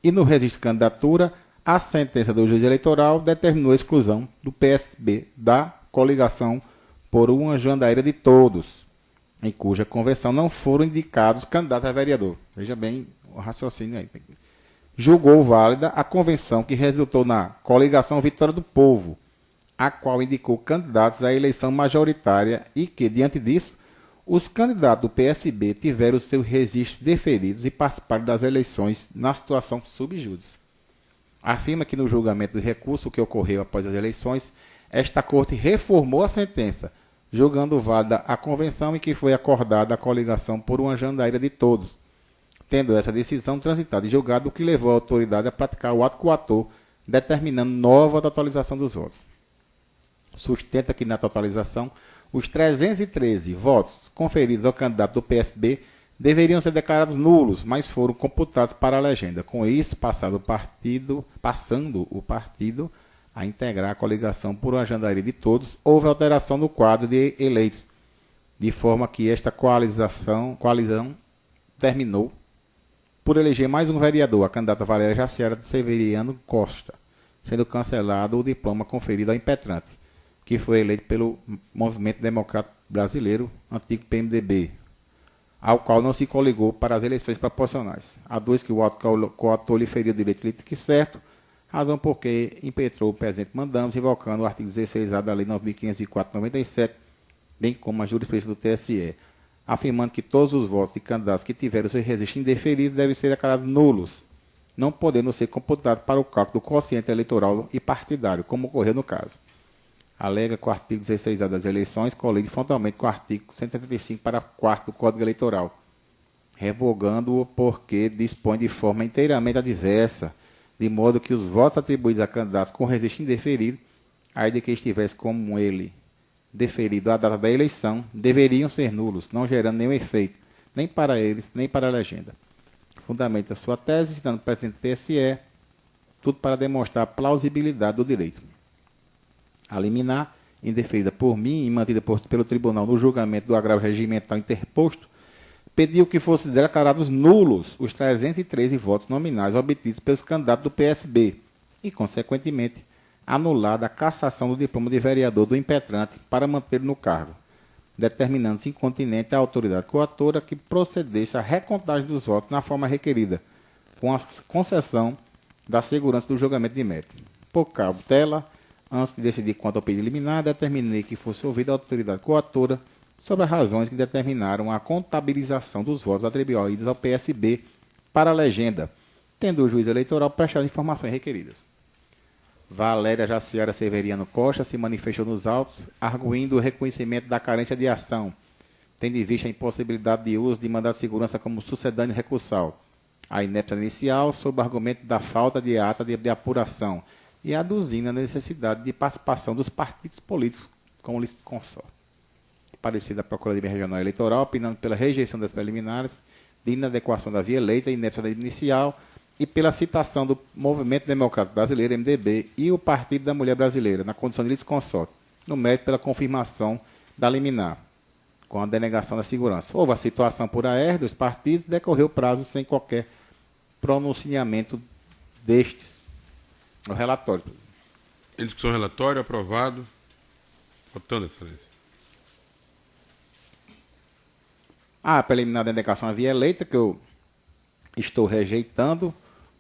e, no registro de candidatura, a sentença do juiz eleitoral determinou a exclusão do PSB da coligação por Uma Jandaíra de Todos, em cuja convenção não foram indicados candidatos a vereador. Veja bem o raciocínio aí. Julgou válida a convenção que resultou na coligação Vitória do Povo, a qual indicou candidatos à eleição majoritária e que, diante disso, os candidatos do PSB tiveram seus registros deferidos e participaram das eleições na situação subjúdice. Afirma que no julgamento do recurso que ocorreu após as eleições, esta corte reformou a sentença, julgando válida a convenção em que foi acordada a coligação por Uma Jandaíra de Todos, tendo essa decisão transitada e julgado, o que levou a autoridade a praticar o ato coator, determinando nova totalização dos votos. Sustenta que na totalização, os 313 votos conferidos ao candidato do PSB deveriam ser declarados nulos, mas foram computados para a legenda. Com isso, passando o partido a integrar a coligação por Uma Jandaíra de Todos, houve alteração no quadro de eleitos, de forma que esta coalizão terminou por eleger mais um vereador, a candidata Valéria Jaciara Severiano Costa, sendo cancelado o diploma conferido ao impetrante, que foi eleito pelo Movimento Democrático Brasileiro, antigo PMDB, ao qual não se coligou para as eleições proporcionais. A 2 que o coautor lhe feriu o direito político certo, razão por que impetrou o presente mandamos, invocando o artigo 16A da Lei 9.504/97, bem como a jurisprudência do TSE, afirmando que todos os votos de candidatos que tiveram seus registros indeferidos devem ser declarados nulos, não podendo ser computados para o cálculo do quociente eleitoral e partidário, como ocorreu no caso. Alega que o artigo 16A das eleições colide frontalmente com o artigo 175, parágrafo 4º do Código Eleitoral, revogando-o porque dispõe de forma inteiramente adversa, de modo que os votos atribuídos a candidatos com registro indeferido, aí de que estivesse como ele deferido à data da eleição, deveriam ser nulos, não gerando nenhum efeito, nem para eles, nem para a legenda. Fundamenta sua tese, citando o presidente do TSE, tudo para demonstrar a plausibilidade do direito. A liminar, indeferida por mim e mantida pelo tribunal no julgamento do agravo regimental interposto, pediu que fossem declarados nulos os 313 votos nominais obtidos pelos candidatos do PSB e, consequentemente, anulada a cassação do diploma de vereador do impetrante para manter no cargo, determinando-se incontinente a autoridade coatora que procedesse à recontagem dos votos na forma requerida, com a concessão da segurança do julgamento de mérito. Por cautela, antes de decidir quanto ao pedido liminar, determinei que fosse ouvida a autoridade coatora sobre as razões que determinaram a contabilização dos votos atribuídos ao PSB para a legenda, tendo o juiz eleitoral prestado as informações requeridas. Valéria Jaciara Severiano Costa se manifestou nos autos, arguindo o reconhecimento da carência de ação, tendo em vista a impossibilidade de uso de mandado de segurança como sucedâneo recursal, a inépcia inicial sob o argumento da falta de ata de apuração e aduzindo a necessidade de participação dos partidos políticos como lhes consorte. Parecida a Procuradoria Regional Eleitoral, opinando pela rejeição das preliminares, de inadequação da via eleita e inépcia inicial, e pela citação do Movimento Democrático Brasileiro, MDB, e o Partido da Mulher Brasileira, na condição de litisconsorte, no mérito pela confirmação da liminar, com a denegação da segurança. Houve a situação por AR dos partidos, decorreu o prazo sem qualquer pronunciamento destes. O relatório. Em discussão, relatório aprovado. Votando, excelência. A preliminar denegação à via eleita, que eu estou rejeitando,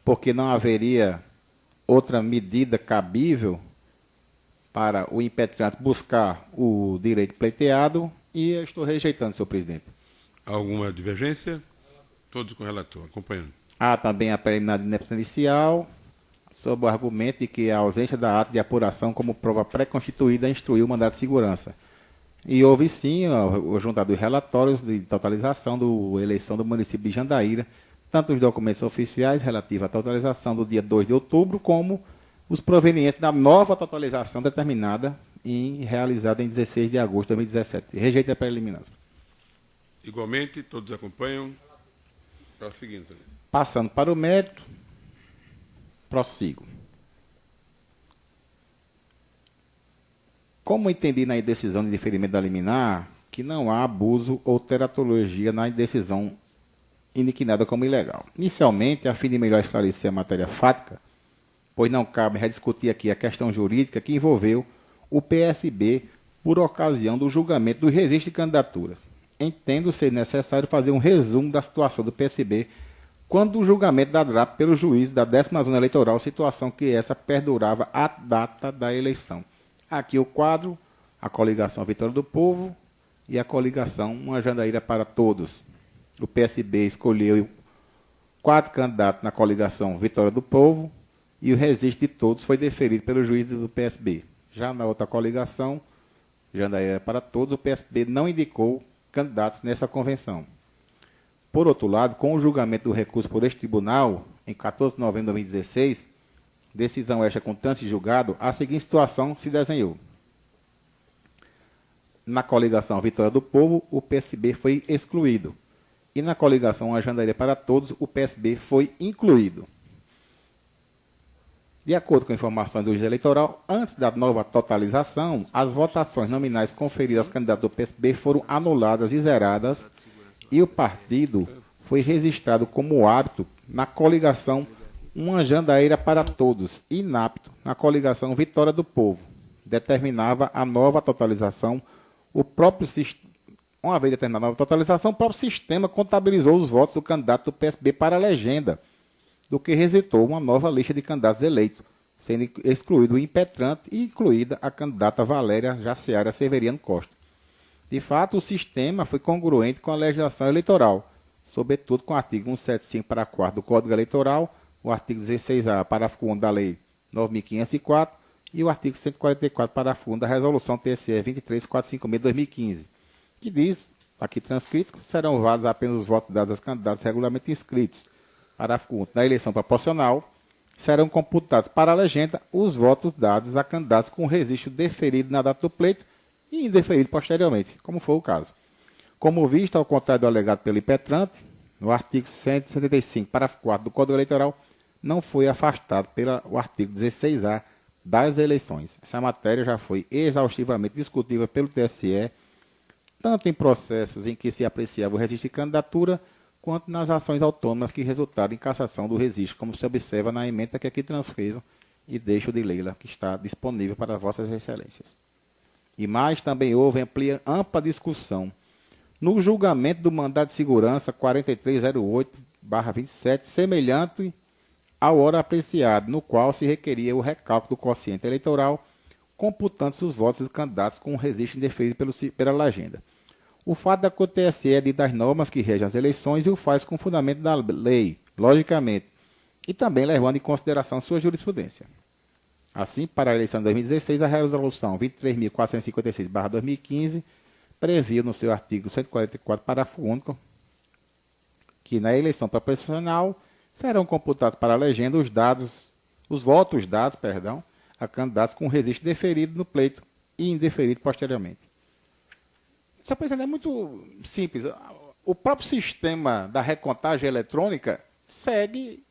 porque não haveria outra medida cabível para o impetrante buscar o direito pleiteado, e eu estou rejeitando, senhor presidente. Alguma divergência? Todos com o relator, acompanhando. Há também a preliminar de ineptância inicial, sob o argumento de que a ausência da ata de apuração como prova pré-constituída instruiu o mandado de segurança. E houve sim o juntado dos relatórios de totalização da eleição do município de Jandaíra, tanto os documentos oficiais relativos à totalização do dia 2 de outubro, como os provenientes da nova totalização determinada e realizada em 16 de agosto de 2017. Rejeito a preliminar. Igualmente, todos acompanham. Prosseguindo. Passando para o mérito, prossigo. Como entendi na indecisão de diferimento da liminar, que não há abuso ou teratologia na indecisão iniquinada como ilegal. Inicialmente, a fim de melhor esclarecer a matéria fática, pois não cabe rediscutir aqui a questão jurídica que envolveu o PSB por ocasião do julgamento do registro de candidaturas. Entendo ser necessário fazer um resumo da situação do PSB quando o julgamento da DRAP pelo juiz da 10ª Zona Eleitoral, situação que essa perdurava à data da eleição. Aqui o quadro, a coligação Vitória do Povo e a coligação Uma Jandaíra para Todos. O PSB escolheu 4 candidatos na coligação Vitória do Povo e o registro de todos foi deferido pelo juiz do PSB. Já na outra coligação, Jandaíra para Todos, o PSB não indicou candidatos nessa convenção. Por outro lado, com o julgamento do recurso por este tribunal, em 14 de novembro de 2016, decisão esta com trânsito julgado, a seguinte situação se desenhou. Na coligação Vitória do Povo, o PSB foi excluído. E na coligação A Jandaíra para Todos, o PSB foi incluído. De acordo com a informação do juiz eleitoral, antes da nova totalização, as votações nominais conferidas aos candidatos do PSB foram anuladas e zeradas, e o partido foi registrado como apto na coligação Uma Jandaíra para Todos, e inapto na coligação Vitória do Povo. Determinava a nova totalização, uma vez determinada a nova totalização, o próprio sistema contabilizou os votos do candidato do PSB para a legenda, do que resultou uma nova lista de candidatos eleitos, sendo excluído o impetrante e incluída a candidata Valéria Jaciara Severiano Costa. De fato, o sistema foi congruente com a legislação eleitoral, sobretudo com o artigo 175, parágrafo 4 do Código Eleitoral, o artigo 16A, parágrafo 1 da Lei 9.504 e o artigo 144, parágrafo 1 da Resolução TSE 23456 de 2015, que diz, aqui transcrito, serão válidos apenas os votos dados aos candidatos regularmente inscritos. Parágrafo 1. Na eleição proporcional, serão computados para a legenda os votos dados a candidatos com registro deferido na data do pleito e indeferido posteriormente, como foi o caso. Como visto, ao contrário do alegado pelo impetrante, no artigo 175, parágrafo 4 do Código Eleitoral, não foi afastado pelo artigo 16A das eleições. Essa matéria já foi exaustivamente discutida pelo TSE, tanto em processos em que se apreciava o registro de candidatura, quanto nas ações autônomas que resultaram em cassação do registro, como se observa na emenda que aqui transfiro e deixo de lê-la, que está disponível para vossas excelências. E mais, também houve ampla discussão no julgamento do mandado de segurança 4308/27, semelhante ao hora apreciado, no qual se requeria o recálculo do quociente eleitoral, computando-se os votos dos candidatos com o registro indeferido pela legenda. O fato da TSE é das normas que regem as eleições e o faz com fundamento da lei, logicamente, e também levando em consideração sua jurisprudência. Assim, para a eleição de 2016, a Resolução 23.456/2015 previu no seu artigo 144, parágrafo único, que na eleição proporcional serão computados para a legenda os votos dados a candidatos com registro deferido no pleito e indeferido posteriormente. Senhor presidente, é muito simples. O próprio sistema da recontagem eletrônica segue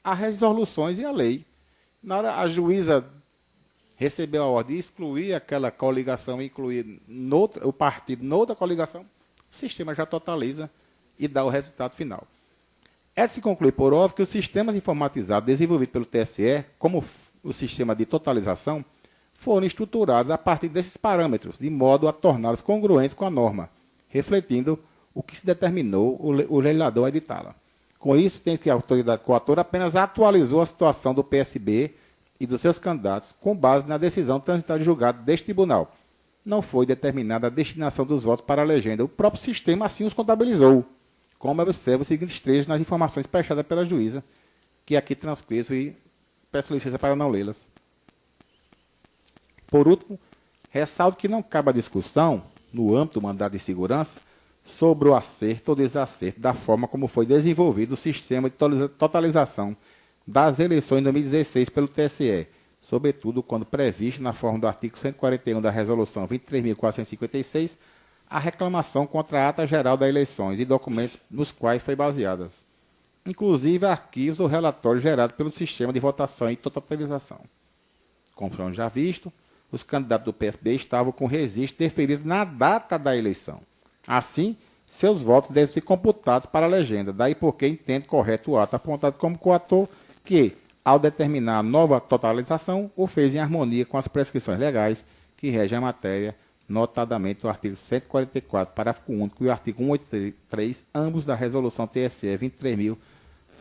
as resoluções e a lei. Na hora a juíza recebeu a ordem de excluir aquela coligação e incluir o partido noutra coligação, o sistema já totaliza e dá o resultado final. É de se concluir, por óbvio, que os sistemas informatizados desenvolvidos pelo TSE, como o sistema de totalização, foram estruturados a partir desses parâmetros, de modo a torná-los congruentes com a norma, refletindo o que se determinou o legislador a editá-la. Com isso, tem que a autoridade coatora apenas atualizou a situação do PSB e dos seus candidatos com base na decisão transitada de julgado deste tribunal, não foi determinada a destinação dos votos para a legenda. O próprio sistema assim os contabilizou, como observa os seguintes trechos nas informações prestadas pela juíza, que aqui transcrevo e peço licença para não lê-las. Por último, ressalto que não cabe a discussão, no âmbito do mandado de segurança, sobre o acerto ou desacerto da forma como foi desenvolvido o sistema de totalização das eleições de 2016 pelo TSE, sobretudo quando previsto na forma do artigo 141 da Resolução 23.456, a reclamação contra a ata geral das eleições e documentos nos quais foi baseadas, inclusive arquivos ou relatórios gerados pelo sistema de votação e totalização. Conforme já visto, os candidatos do PSB estavam com registro deferido na data da eleição. Assim, seus votos devem ser computados para a legenda, daí porque entende correto o ato apontado como coator que, ao determinar a nova totalização, o fez em harmonia com as prescrições legais que regem a matéria, notadamente o artigo 144, parágrafo único, e o artigo 183, ambos da Resolução TSE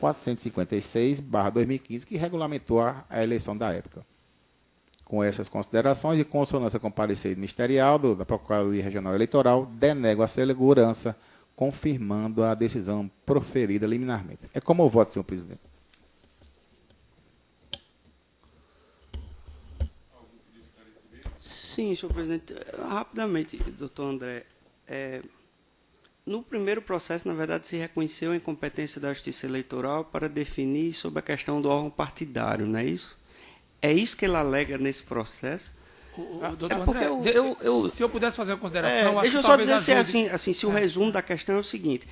23.456/2015, que regulamentou a eleição da época. Com essas considerações e consonância com o parecer ministerial da Procuradoria Regional Eleitoral, denego a segurança, confirmando a decisão proferida liminarmente. É como eu voto, senhor presidente. Sim, senhor presidente. Rapidamente, doutor André. No primeiro processo, na verdade, se reconheceu a incompetência da Justiça Eleitoral para definir sobre a questão do órgão partidário, não é isso? É isso que ele alega nesse processo? Doutor André, se eu pudesse fazer uma consideração... deixa eu só dizer se o resumo da questão é o seguinte.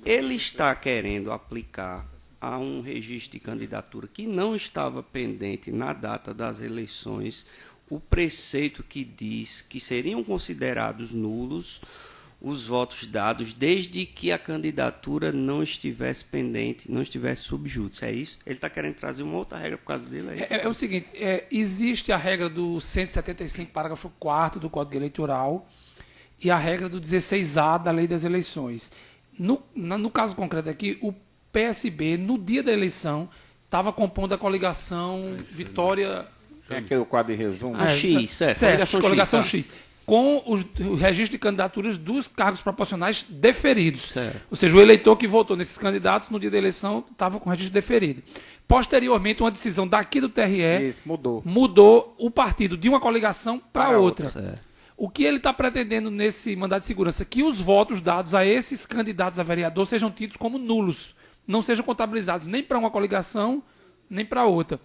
Ele está querendo aplicar a um registro de candidatura que não estava pendente na data das eleições o preceito que diz que seriam considerados nulos os votos dados desde que a candidatura não estivesse pendente, não estivesse sub júdice. É isso? Ele está querendo trazer uma outra regra por causa dele? É o seguinte, existe a regra do 175, parágrafo 4º do Código Eleitoral e a regra do 16A da Lei das Eleições. No caso concreto aqui, o PSB, no dia da eleição, estava compondo a coligação Vitória... Tem aqui o quadro de resumo. X, certo, coligação X. Com o registro de candidaturas dos cargos proporcionais deferidos. Certo. Ou seja, o eleitor que votou nesses candidatos no dia da eleição estava com o registro deferido. Posteriormente, uma decisão daqui do TRE mudou o partido de uma coligação para outra. Certo. O que ele está pretendendo nesse mandado de segurança? Que os votos dados a esses candidatos a vereador sejam tidos como nulos, não sejam contabilizados nem para uma coligação, nem para outra.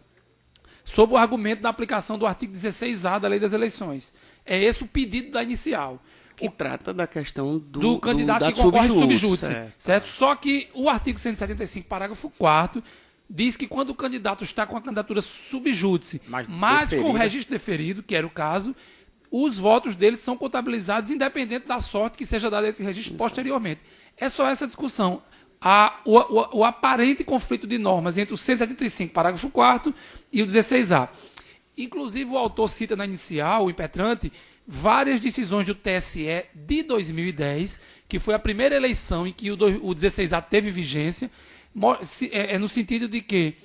Sob o argumento da aplicação do artigo 16A da Lei das Eleições. É esse o pedido da inicial. Que trata da questão do candidato que concorre subjúdice. Certo? Só que o artigo 175, parágrafo 4º, diz que quando o candidato está com a candidatura subjúdice, mas com o registro deferido, que era o caso, os votos dele são contabilizados independente da sorte que seja dada a esse registro posteriormente. É só essa discussão. O aparente conflito de normas entre o 175, parágrafo 4º, e o 16A. Inclusive, o autor cita na inicial, o impetrante, várias decisões do TSE de 2010, que foi a primeira eleição em que o 16A teve vigência, no sentido de que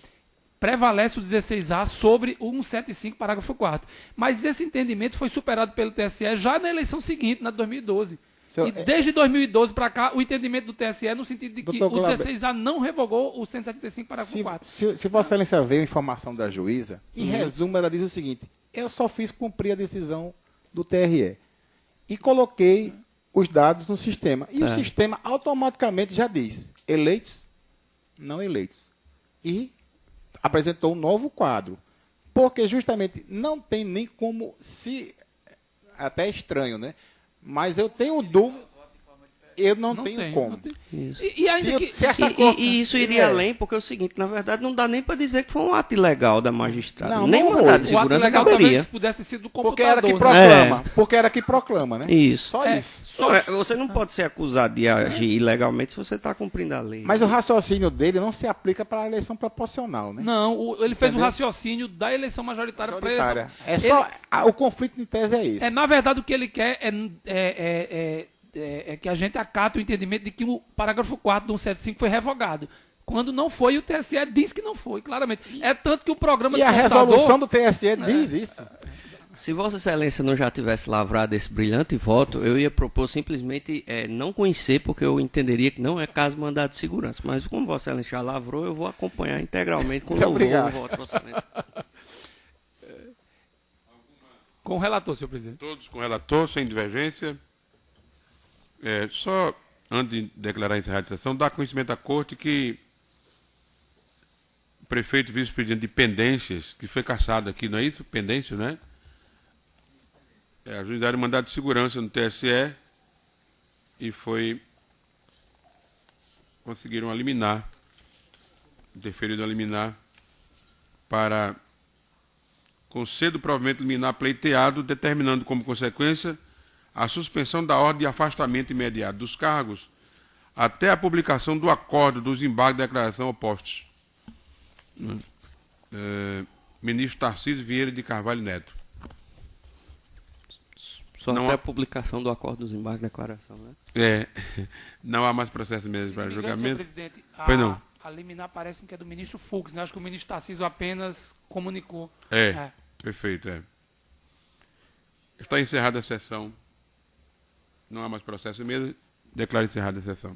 prevalece o 16A sobre o 175, parágrafo 4º. Mas esse entendimento foi superado pelo TSE já na eleição seguinte, na de 2012. E desde 2012 para cá, o entendimento do TSE é no sentido de que o 16A não revogou o 175, parágrafo 4º. Se Vossa Excelência veio a informação da juíza, em resumo, ela diz o seguinte: eu só fiz cumprir a decisão do TRE e coloquei os dados no sistema. E o sistema automaticamente já diz eleitos, não eleitos. E apresentou um novo quadro. Porque justamente não tem nem como se... Até é estranho, né? Mas eu tenho dúvida, eu não tenho como. Isso. E isso iria além, porque é o seguinte, na verdade, não dá nem para dizer que foi um ato ilegal da magistrada. Não, nem não mandado de o ato segurança ilegal caberia. talvez pudesse ter sido do computador. Porque era que proclama. Porque era que proclama, né? Isso. Só isso. Você não pode ser acusado de agir ilegalmente se você está cumprindo a lei. Mas o raciocínio dele não se aplica para a eleição proporcional, né? Não, ele fez o raciocínio da eleição majoritária para a eleição. É só, o conflito em tese é esse. Na verdade, o que ele quer é que a gente acate o entendimento de que o parágrafo 4 do 175 foi revogado. Quando não foi, o TSE diz que não foi, claramente. É tanto que o programa E a resolução do TSE diz isso. Se Vossa Excelência não já tivesse lavrado esse brilhante voto, eu ia propor simplesmente não conhecer, porque eu entenderia que não é caso de mandado de segurança. Mas como Vossa Excelência já lavrou, eu vou acompanhar integralmente com louvor o voto, Vossa Excelência. Com o relator, senhor presidente. Todos com o relator, sem divergência. Só, antes de declarar encerrada a sessão, dar conhecimento à Corte que o prefeito vice-presidente de pendências, que foi cassado aqui, não é isso? Pendências, né? Ajuizaram mandado de segurança no TSE e conseguiram eliminar, interferiram a liminar para concedo provimento liminar pleiteado, determinando como consequência a suspensão da ordem de afastamento imediato dos cargos até a publicação do acordo dos embargos de declaração opostos. Ministro Tarcísio Vieira de Carvalho Neto. Só até a publicação do acordo dos embargos de declaração, né? Não há mais processo mesmo para julgamento. Presidente, Pois não. A liminar parece-me que é do ministro Fux, né? Acho que o ministro Tarcísio apenas comunicou. Perfeito. Está encerrada a sessão. Não há mais processo mesmo. Declaro encerrada a sessão.